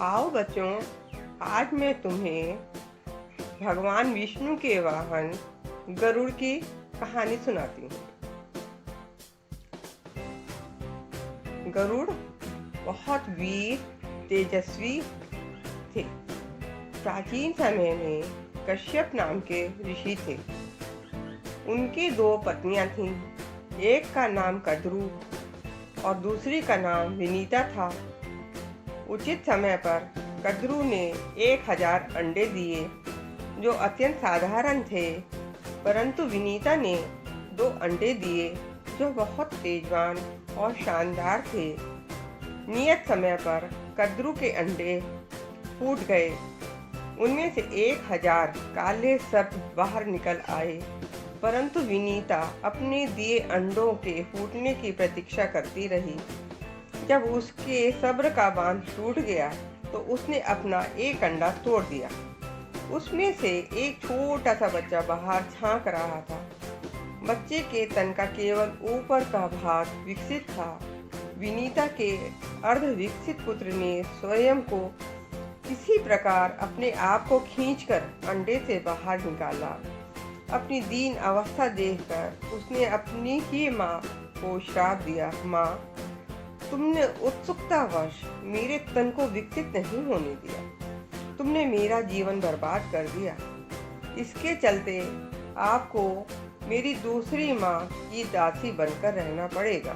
आओ बच्चों, आज मैं तुम्हें भगवान विष्णु के वाहन गरुड़ की कहानी सुनाती हूँ। गरुड़ बहुत वीर तेजस्वी थे। प्राचीन समय में कश्यप नाम के ऋषि थे। उनकी दो पत्नियां थीं। एक का नाम कद्रू और दूसरी का नाम विनीता था। उचित समय पर कद्रू ने 1000 अंडे दिए, जो अत्यंत साधारण थे, परंतु विनीता ने 2 अंडे दिए, जो बहुत तेजवान और शानदार थे। नियत समय पर कद्रू के अंडे फूट गए। उनमें से 1000 काले सर्प बाहर निकल आए, परंतु विनीता अपने दिए अंडों के फूटने की प्रतीक्षा करती रही। जब उसके सब्र का बांध टूट गया तो उसने अपना एक अंडा तोड़ दिया। उसमें से एक छोटा सा बच्चा बाहर झांक रहा था। बच्चे के तन का केवल ऊपर का भाग विकसित था। विनीता के अर्ध विकसित पुत्र ने स्वयं को किसी प्रकार अपने आप को खींचकर अंडे से बाहर निकाला। अपनी दीन अवस्था देखकर उसने अपनी ही माँ को श्राप दिया, माँ, तुमने उत्सुकतावश मेरे तन को विकसित नहीं होने दिया। तुमने मेरा जीवन बर्बाद कर दिया। इसके चलते आपको मेरी दूसरी माँ की दासी बनकर रहना पड़ेगा।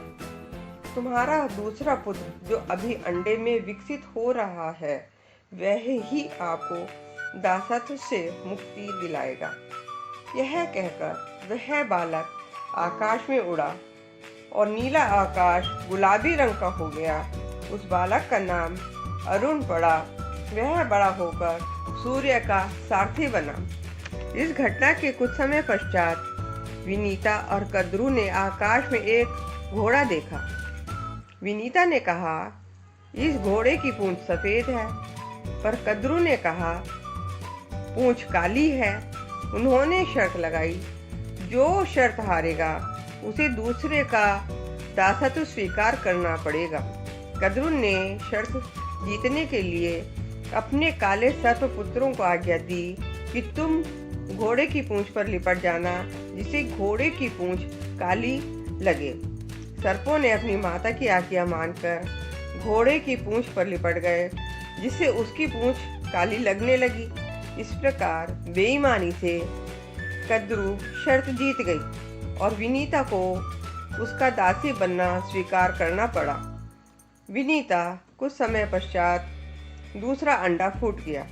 तुम्हारा दूसरा पुत्र जो अभी अंडे में विकसित हो रहा है, वह ही आपको दासत्व से मुक्ति दिलाएगा। यह कहकर वह बालक आकाश में उड़ा और नीला आकाश गुलाबी रंग का हो गया। उस बालक का नाम अरुण पड़ा। वह बड़ा होकर सूर्य का सारथी बना। इस घटना के कुछ समय पश्चात विनीता और कद्रू ने आकाश में एक घोड़ा देखा। विनीता ने कहा, इस घोड़े की पूंछ सफेद है, पर कद्रू ने कहा, पूंछ काली है। उन्होंने शर्त लगाई, जो शर्त हारेगा उसे दूसरे का दासत्व स्वीकार करना पड़ेगा। कद्रू ने शर्त जीतने के लिए अपने काले सर्प पुत्रों को आज्ञा दी कि तुम घोड़े की पूंछ पर लिपट जाना, जिसे घोड़े की पूंछ काली लगे। सर्पों ने अपनी माता की आज्ञा मानकर घोड़े की पूंछ पर लिपट गए, जिससे उसकी पूंछ काली लगने लगी। इस प्रकार बेईमानी से कद्रू शर्त जीत गई और विनीता को उसका दासी बनना स्वीकार करना पड़ा। विनीता कुछ समय पश्चात दूसरा अंडा फूट गया।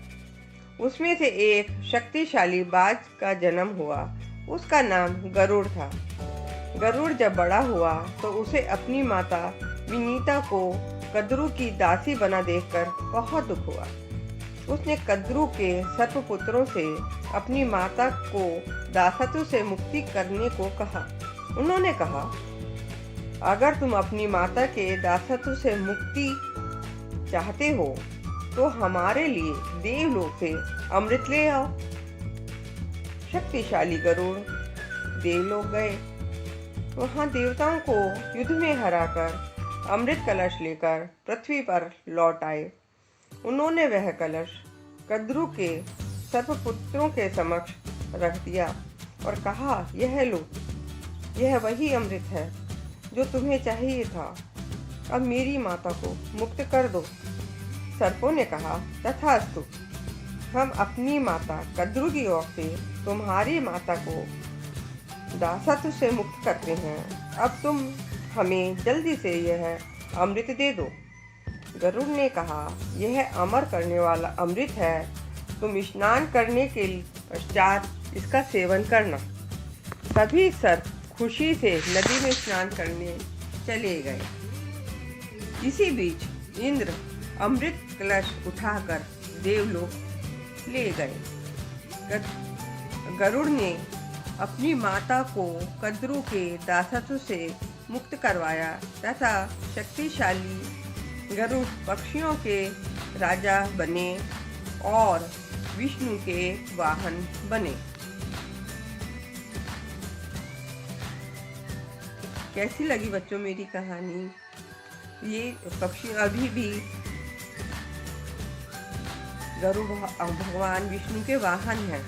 उसमें से एक शक्तिशाली बाज का जन्म हुआ। उसका नाम गरुड़ था। गरुड़ जब बड़ा हुआ तो उसे अपनी माता विनीता को कद्रू की दासी बना देखकर बहुत दुख हुआ। उसने कद्रू के सर्पपुत्रों से अपनी माता को दासत्व से मुक्ति करने को कहा। उन्होंने कहा, अगर तुम अपनी माता के दासत्व से मुक्ति चाहते हो तो हमारे लिए देवलोक से अमृत ले आओ। शक्तिशाली गरुड़ देवलोक गए। वहां देवताओं को युद्ध में हराकर अमृत कलश लेकर पृथ्वी पर लौट आए। उन्होंने वह कलश कद्रू के सर्पपुत्रों के समक्ष रख दिया और कहा, यह लो, यह वही अमृत है जो तुम्हें चाहिए था। अब मेरी माता को मुक्त कर दो। सर्पों ने कहा, तथास्तु। हम अपनी माता कद्रू की ओर से तुम्हारी माता को दासत्व से मुक्त करते हैं। अब तुम हमें जल्दी से यह अमृत दे दो। गरुड़ ने कहा, यह अमर करने वाला अमृत है। तुम स्नान करने के पश्चात इसका सेवन करना। सभी सर्प खुशी से नदी में स्नान करने चले गए। इसी बीच इंद्र अमृत कलश उठाकर देवलोक ले गए। गरुड़ ने अपनी माता को कद्रू के दासत्व से मुक्त करवाया तथा शक्तिशाली गरुड़ पक्षियों के राजा बने और विष्णु के वाहन बने। कैसी लगी बच्चों मेरी कहानी? ये पक्षी अभी भी गरुड़ भगवान विष्णु के वाहन हैं,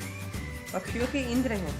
पक्षियों के इंद्र हैं।